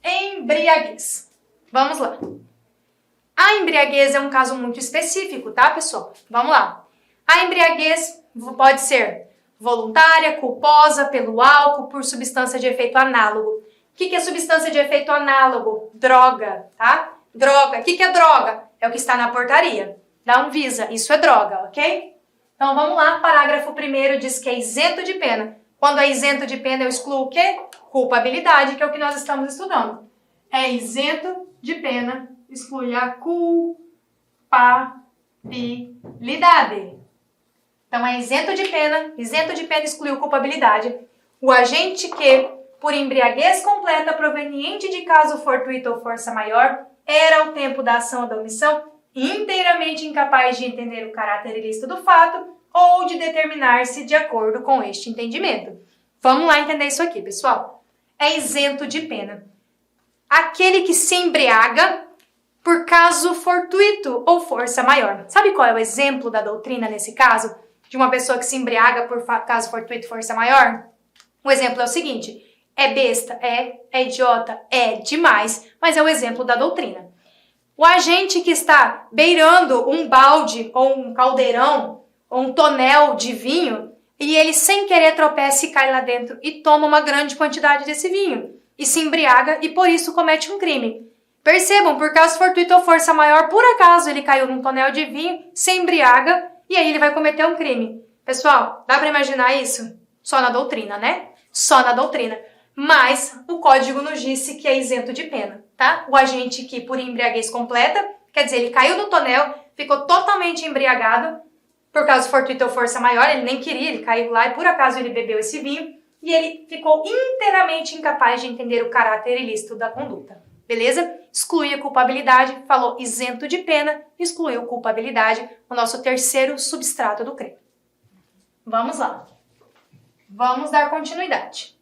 Embriaguez. Vamos lá. A embriaguez é um caso muito específico, tá, pessoal? Vamos lá. A embriaguez pode ser voluntária, culposa, pelo álcool, por substância de efeito análogo. O que é substância de efeito análogo? Droga, tá? Droga. O que é droga? É o que está na portaria da Anvisa. Isso é droga, ok? Então vamos lá. Parágrafo 1º diz que é isento de pena. Quando é isento de pena, eu excluo o quê? Culpabilidade, que é o que nós estamos estudando. É isento de pena, exclui a culpabilidade. Então, é isento de pena excluiu culpabilidade. O agente que, por embriaguez completa proveniente de caso fortuito ou força maior, era ao tempo da ação ou da omissão inteiramente incapaz de entender o caráter ilícito do fato ou de determinar-se de acordo com este entendimento. Vamos lá entender isso aqui, pessoal. É isento de pena. Aquele que se embriaga por caso fortuito ou força maior. Sabe qual é o exemplo da doutrina nesse caso? De uma pessoa que se embriaga por caso fortuito e força maior? O exemplo é o seguinte: é besta? É idiota? É demais, mas é o exemplo da doutrina. O agente que está beirando um balde ou um caldeirão ou um tonel de vinho e ele sem querer tropeça e cai lá dentro e toma uma grande quantidade desse vinho e se embriaga e por isso comete um crime. Percebam, por caso fortuito ou força maior, por acaso ele caiu num tonel de vinho, se embriaga e aí ele vai cometer um crime. Pessoal, dá para imaginar isso? Só na doutrina, né? Só na doutrina. Mas o código nos disse que é isento de pena, tá? O agente que por embriaguez completa, quer dizer, ele caiu no tonel, ficou totalmente embriagado, por caso fortuito ou força maior, ele nem queria, ele caiu lá e por acaso ele bebeu esse vinho e ele ficou inteiramente incapaz de entender o caráter ilícito da conduta. Beleza? Exclui a culpabilidade, falou isento de pena, excluiu culpabilidade, o nosso terceiro substrato do crime. Vamos lá. Vamos dar continuidade.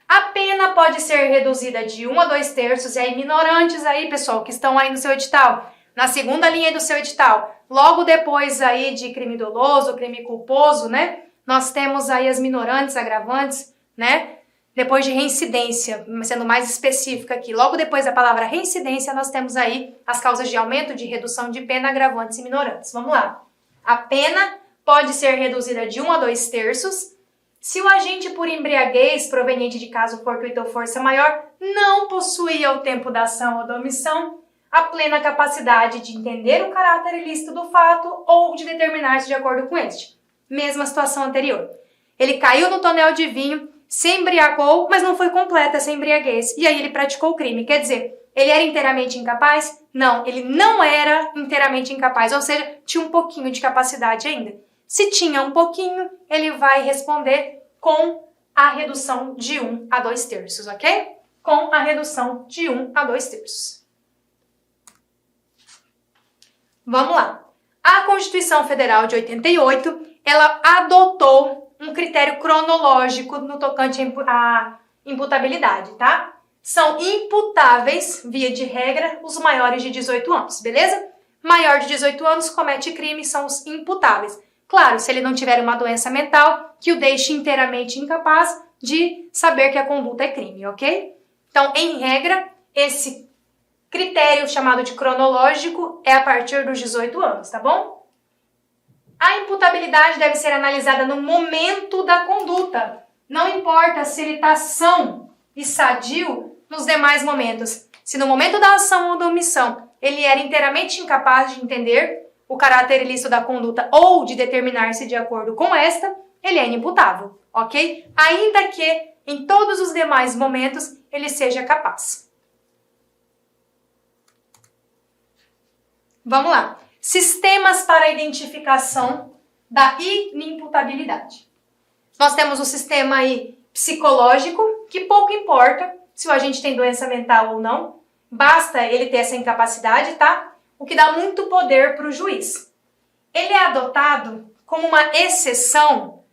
A pena pode ser reduzida de 1 a 2/3, e aí minorantes aí, pessoal, que estão aí no seu edital, na segunda linha do seu edital, logo depois aí de crime doloso, crime culposo, né? Nós temos aí as minorantes, agravantes, né? Depois de reincidência, sendo mais específica aqui, logo depois da palavra reincidência, nós temos aí as causas de aumento, de redução de pena, agravantes e minorantes. Vamos lá. A pena pode ser reduzida de 1 a 2/3 se o agente por embriaguez proveniente de caso fortuito ou força maior não possuía ao tempo da ação ou da omissão a plena capacidade de entender o caráter ilícito do fato ou de determinar-se de acordo com este. Mesma situação anterior. Ele caiu no tonel de vinho, se embriagou, mas não foi completa essa embriaguez. E aí ele praticou o crime. Quer dizer, ele era inteiramente incapaz? Não, ele não era inteiramente incapaz. Ou seja, tinha um pouquinho de capacidade ainda. Se tinha um pouquinho, ele vai responder com a redução de 1 a 2/3, ok? Com a redução de 1 a 2/3. Vamos lá. A Constituição Federal de 88, ela adotou um critério cronológico no tocante à imputabilidade, tá? São imputáveis, via de regra, os maiores de 18 anos, beleza? Maior de 18 anos comete crime, são os imputáveis. Claro, se ele não tiver uma doença mental que o deixe inteiramente incapaz de saber que a conduta é crime, ok? Então, em regra, esse critério chamado de cronológico é a partir dos 18 anos, tá bom? A imputabilidade deve ser analisada no momento da conduta, Não importa se ele está são e sadio nos demais momentos. Se no momento da ação ou da omissão ele era inteiramente incapaz de entender o caráter ilícito da conduta ou de determinar-se de acordo com esta, ele é inimputável, ok? Ainda que em todos os demais momentos ele seja capaz. Vamos lá. Sistemas para a identificação da inimputabilidade. Nós temos o sistema aí psicológico, que pouco importa se o agente tem doença mental ou não, basta ele ter essa incapacidade, tá? O que dá muito poder para o juiz. Ele é adotado como uma exceção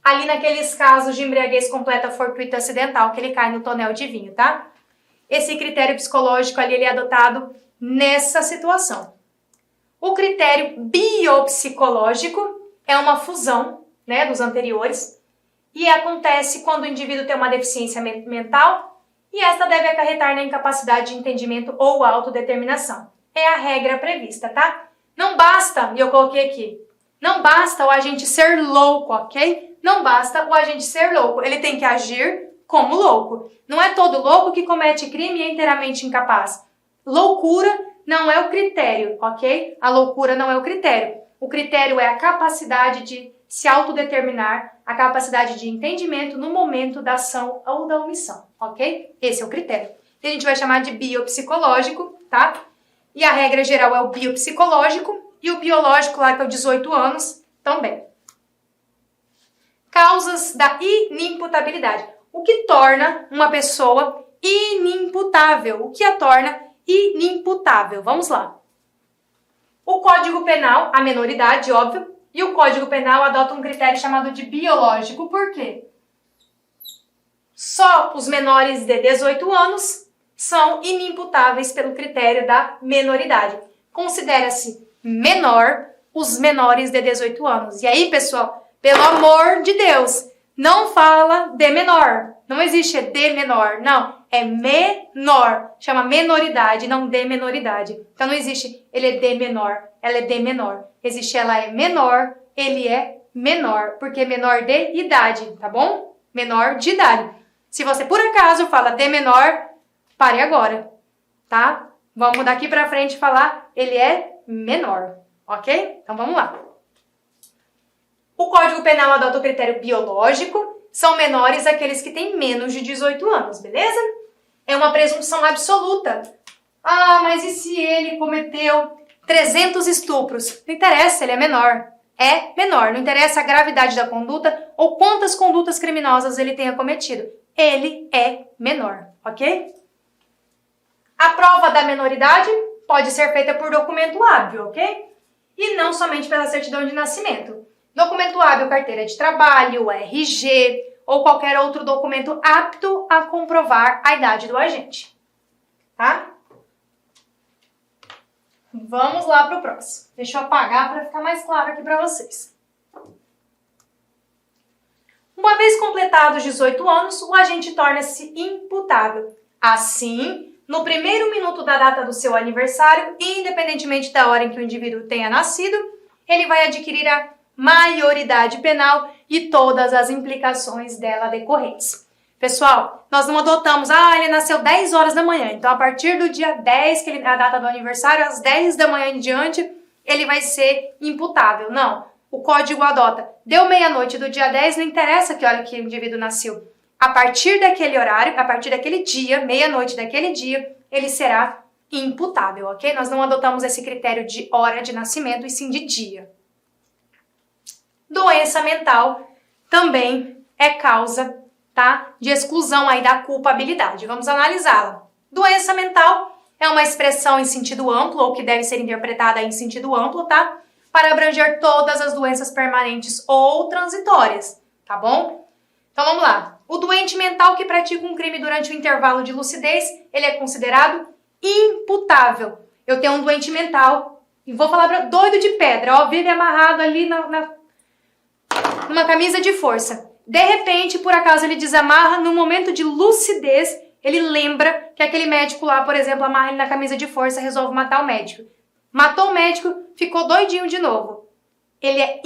ali naqueles casos de embriaguez completa, fortuita, acidental, que ele cai no tonel de vinho, tá? Esse critério psicológico ali, ele é adotado nessa situação. O critério biopsicológico é uma fusão, né, dos anteriores, e acontece quando o indivíduo tem uma deficiência mental e esta deve acarretar na incapacidade de entendimento ou autodeterminação. É a regra prevista, tá? Não basta, e eu coloquei aqui, não basta o agente ser louco, ok? Não basta o agente ser louco, ele tem que agir como louco. Não é todo louco que comete crime e é inteiramente incapaz. Loucura não é o critério, ok? A loucura não é o critério. O critério é a capacidade de se autodeterminar, a capacidade de entendimento no momento da ação ou da omissão, ok? Esse é o critério. Que a gente vai chamar de biopsicológico, tá? E a regra geral é o biopsicológico e o biológico, lá que é o 18 anos, também. Causas da inimputabilidade. O que torna uma pessoa inimputável? O que a torna inimputável? Vamos lá. O Código Penal, a menoridade, óbvio, e o Código Penal adota um critério chamado de biológico. Por quê? Só os menores de 18 anos são inimputáveis pelo critério da menoridade. Considera-se menor os menores de 18 anos. E aí, pessoal, pelo amor de Deus, não fala de menor. Não existe de menor, não. É menor. Chama menoridade, não de menoridade. Então não existe ele é de menor, ela é de menor. Existe ela é menor, ele é menor. Porque menor de idade, tá bom? Menor de idade. Se você por acaso fala de menor, pare agora, tá? Vamos daqui pra frente falar ele é menor, ok? Então vamos lá. O Código Penal adota o critério biológico, são menores aqueles que têm menos de 18 anos, beleza? É uma presunção absoluta. Ah, mas e se ele cometeu 300 estupros? Não interessa, ele é menor. É menor, não interessa a gravidade da conduta ou quantas condutas criminosas ele tenha cometido. Ele é menor, ok? A prova da menoridade pode ser feita por documento hábil, ok? E não somente pela certidão de nascimento. Documento hábil, carteira de trabalho, RG ou qualquer outro documento apto a comprovar a idade do agente, tá? Vamos lá para o próximo. Deixa eu apagar para ficar mais claro aqui para vocês. Uma vez completados 18 anos, o agente torna-se imputável. Assim, no primeiro minuto da data do seu aniversário, independentemente da hora em que o indivíduo tenha nascido, ele vai adquirir a maioridade penal e todas as implicações dela decorrentes. Pessoal, nós não adotamos, ele nasceu 10 horas da manhã, então a partir do dia 10, que é a data do aniversário, às 10 da manhã em diante, ele vai ser imputável. Não, o código adota, deu meia-noite do dia 10, não interessa que hora que o indivíduo nasceu. A partir daquele horário, a partir daquele dia, meia-noite daquele dia, ele será imputável, ok? Nós não adotamos esse critério de hora de nascimento, e sim de dia. Doença mental também é causa, tá, de exclusão aí da culpabilidade. Vamos analisá-la. Doença mental é uma expressão em sentido amplo, ou que deve ser interpretada em sentido amplo, tá? Para abranger todas as doenças permanentes ou transitórias, tá bom? Então vamos lá. O doente mental que pratica um crime durante o intervalo de lucidez, ele é considerado imputável. Eu tenho um doente mental, e vou falar pra doido de pedra, ó, vive amarrado ali numa camisa de força. De repente, por acaso, ele desamarra, no momento de lucidez, ele lembra que aquele médico lá, por exemplo, amarra ele na camisa de força, resolve matar o médico. Matou o médico, ficou doidinho de novo. Ele é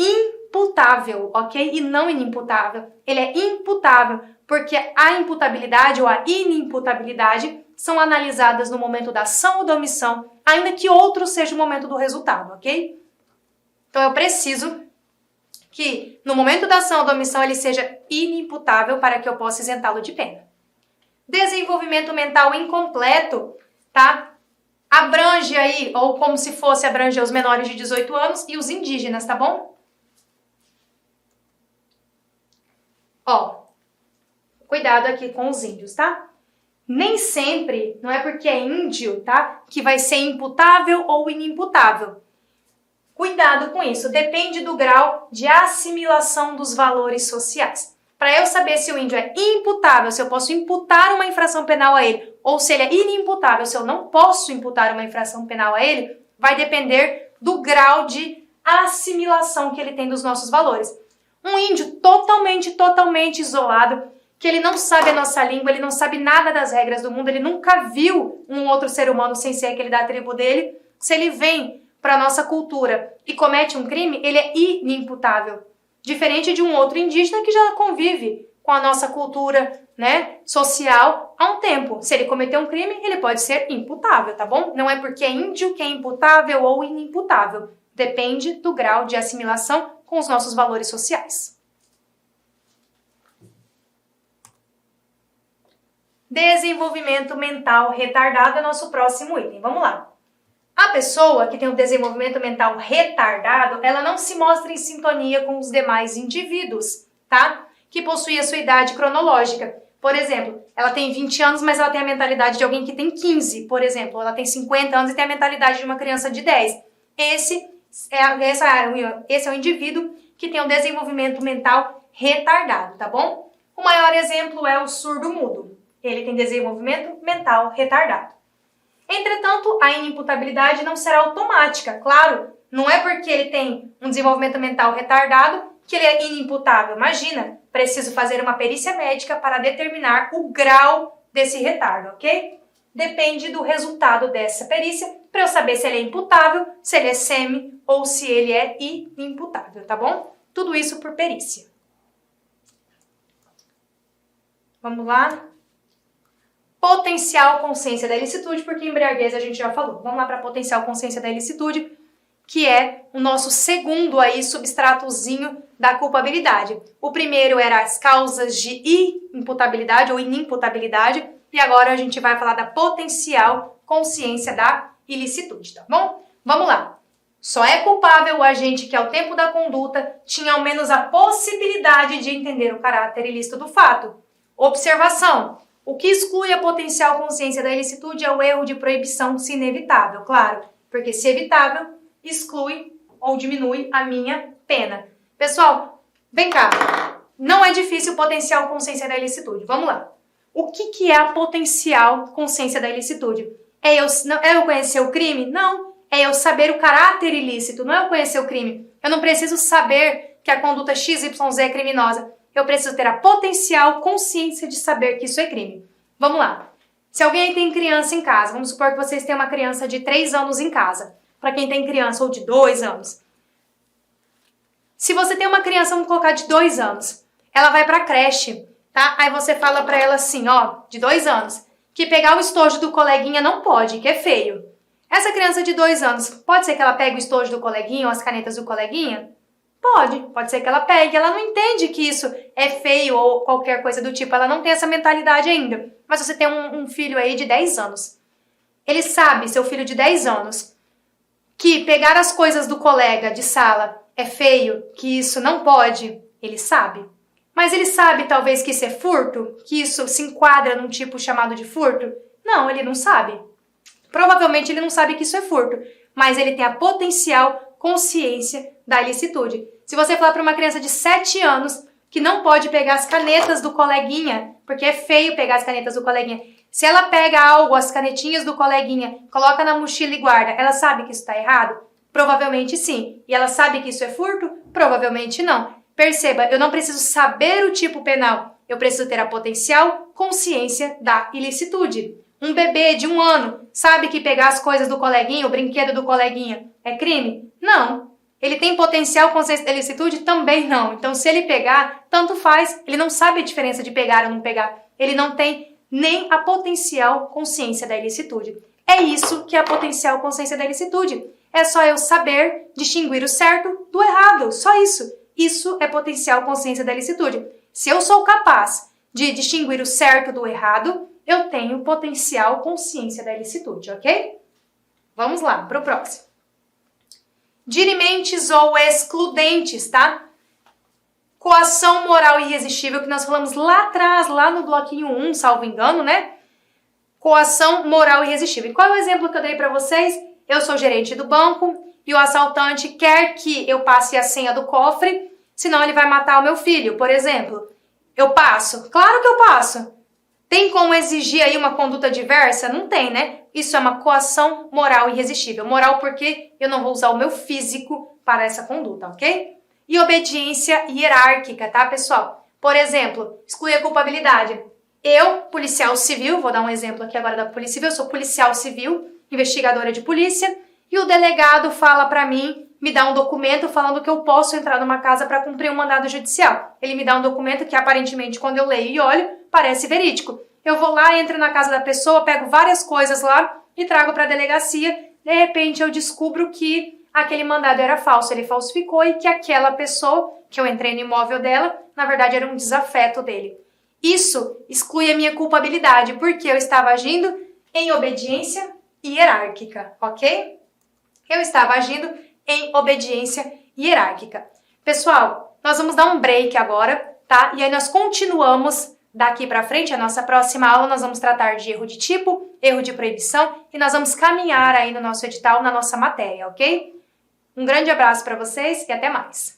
imputável, ok? E não inimputável. Ele é imputável, porque a imputabilidade ou a inimputabilidade são analisadas no momento da ação ou da omissão, ainda que outro seja o momento do resultado, ok? Então eu preciso que no momento da ação ou da omissão ele seja inimputável para que eu possa isentá-lo de pena. Desenvolvimento mental incompleto, tá? Abrange aí, ou como se fosse abranger os menores de 18 anos e os indígenas, tá bom? Ó, cuidado aqui com os índios, tá? Nem sempre, não é porque é índio, tá? Que vai ser imputável ou inimputável. Cuidado com isso, depende do grau de assimilação dos valores sociais. Para eu saber se o índio é imputável, se eu posso imputar uma infração penal a ele, ou se ele é inimputável, se eu não posso imputar uma infração penal a ele, vai depender do grau de assimilação que ele tem dos nossos valores. Um índio totalmente isolado, que ele não sabe a nossa língua, ele não sabe nada das regras do mundo, ele nunca viu um outro ser humano sem ser aquele da tribo dele, se ele vem para a nossa cultura e comete um crime, ele é inimputável. Diferente de um outro indígena que já convive com a nossa cultura, né, social há um tempo. Se ele cometer um crime, ele pode ser imputável, tá bom? Não é porque é índio que é imputável ou inimputável. Depende do grau de assimilação com os nossos valores sociais. Desenvolvimento mental retardado é nosso próximo item. Vamos lá. A pessoa que tem um desenvolvimento mental retardado, ela não se mostra em sintonia com os demais indivíduos, tá? Que possuem a sua idade cronológica. Por exemplo, ela tem 20 anos, mas ela tem a mentalidade de alguém que tem 15, por exemplo. Ela tem 50 anos e tem a mentalidade de uma criança de 10. Esse é o indivíduo que tem um desenvolvimento mental retardado, tá bom? O maior exemplo é o surdo-mudo. Ele tem desenvolvimento mental retardado. Entretanto, a inimputabilidade não será automática, claro. Não é porque ele tem um desenvolvimento mental retardado que ele é inimputável. Imagina, preciso fazer uma perícia médica para determinar o grau desse retardo, ok? Depende do resultado dessa perícia para eu saber se ele é imputável, se ele é semi ou se ele é inimputável, tá bom? Tudo isso por perícia. Vamos lá. Potencial consciência da ilicitude, porque embriaguez a gente já falou. Vamos lá para potencial consciência da ilicitude, que é o nosso segundo aí substratozinho da culpabilidade. O primeiro era as causas de imputabilidade ou inimputabilidade, e agora a gente vai falar da potencial consciência da ilicitude, tá bom? Vamos lá. Só é culpável o agente que ao tempo da conduta tinha ao menos a possibilidade de entender o caráter ilícito do fato. Observação. O que exclui a potencial consciência da ilicitude é o erro de proibição se inevitável, claro, porque se evitável, exclui ou diminui a minha pena. Pessoal, vem cá, não é difícil potencial consciência da ilicitude, vamos lá. O que é a potencial consciência da ilicitude? É eu conhecer o crime? Não, é eu saber o caráter ilícito, não é eu conhecer o crime. Eu não preciso saber que a conduta XYZ é criminosa. Eu preciso ter a potencial consciência de saber que isso é crime. Vamos lá. Se alguém tem criança em casa, vamos supor que vocês têm uma criança de 3 anos em casa. Para quem tem criança, ou de 2 anos. Se você tem uma criança, vamos colocar de 2 anos, ela vai para a creche, tá? Aí você fala para ela assim, ó, de 2 anos, que pegar o estojo do coleguinha não pode, que é feio. Essa criança de 2 anos, pode ser que ela pegue o estojo do coleguinha ou as canetas do coleguinha? Pode ser que ela pegue, ela não entende que isso é feio ou qualquer coisa do tipo, ela não tem essa mentalidade ainda. Mas você tem um filho aí de 10 anos. Ele sabe, seu filho de 10 anos, que pegar as coisas do colega de sala é feio, que isso não pode, ele sabe. Mas ele sabe talvez que isso é furto, que isso se enquadra num tipo chamado de furto? Não, ele não sabe. Provavelmente ele não sabe que isso é furto, mas ele tem a potencial consciência da ilicitude. Se você falar para uma criança de 7 anos que não pode pegar as canetas do coleguinha, porque é feio pegar as canetas do coleguinha, se ela pega algo, as canetinhas do coleguinha, coloca na mochila e guarda, ela sabe que isso está errado? Provavelmente sim. E ela sabe que isso é furto? Provavelmente não. Perceba, eu não preciso saber o tipo penal, eu preciso ter a potencial consciência da ilicitude. Um bebê de 1 ano sabe que pegar as coisas do coleguinha, o brinquedo do coleguinha, é crime? Não. Ele tem potencial consciência da ilicitude? Também não. Então, se ele pegar, tanto faz. Ele não sabe a diferença de pegar ou não pegar. Ele não tem nem a potencial consciência da ilicitude. É isso que é a potencial consciência da ilicitude. É só eu saber distinguir o certo do errado. Só isso. Isso é potencial consciência da ilicitude. Se eu sou capaz de distinguir o certo do errado, eu tenho potencial consciência da ilicitude, ok? Vamos lá, para o próximo. Dirimentes ou excludentes, tá? Coação moral irresistível, que nós falamos lá atrás, lá no bloquinho 1, salvo engano, né? Coação moral irresistível. E qual é o exemplo que eu dei para vocês? Eu sou gerente do banco e o assaltante quer que eu passe a senha do cofre, senão ele vai matar o meu filho, por exemplo. Eu passo? Claro que eu passo. Tem como exigir aí uma conduta diversa? Não tem, né? Isso é uma coação moral irresistível. Moral porque eu não vou usar o meu físico para essa conduta, ok? E obediência hierárquica, tá, pessoal? Por exemplo, excluir a culpabilidade. Eu, policial civil, vou dar um exemplo aqui agora da Polícia Civil, eu sou policial civil, investigadora de polícia, e o delegado fala para mim, me dá um documento falando que eu posso entrar numa casa para cumprir um mandado judicial. Ele me dá um documento que aparentemente, quando eu leio e olho, parece verídico. Eu vou lá, entro na casa da pessoa, pego várias coisas lá e trago para a delegacia. De repente eu descubro que aquele mandado era falso, ele falsificou e que aquela pessoa, que eu entrei no imóvel dela, na verdade era um desafeto dele. Isso exclui a minha culpabilidade, porque eu estava agindo em obediência hierárquica, ok? Eu estava agindo em obediência hierárquica. Pessoal, nós vamos dar um break agora, tá? E aí nós continuamos daqui pra frente, a nossa próxima aula, nós vamos tratar de erro de tipo, erro de proibição e nós vamos caminhar aí no nosso edital, na nossa matéria, ok? Um grande abraço para vocês e até mais!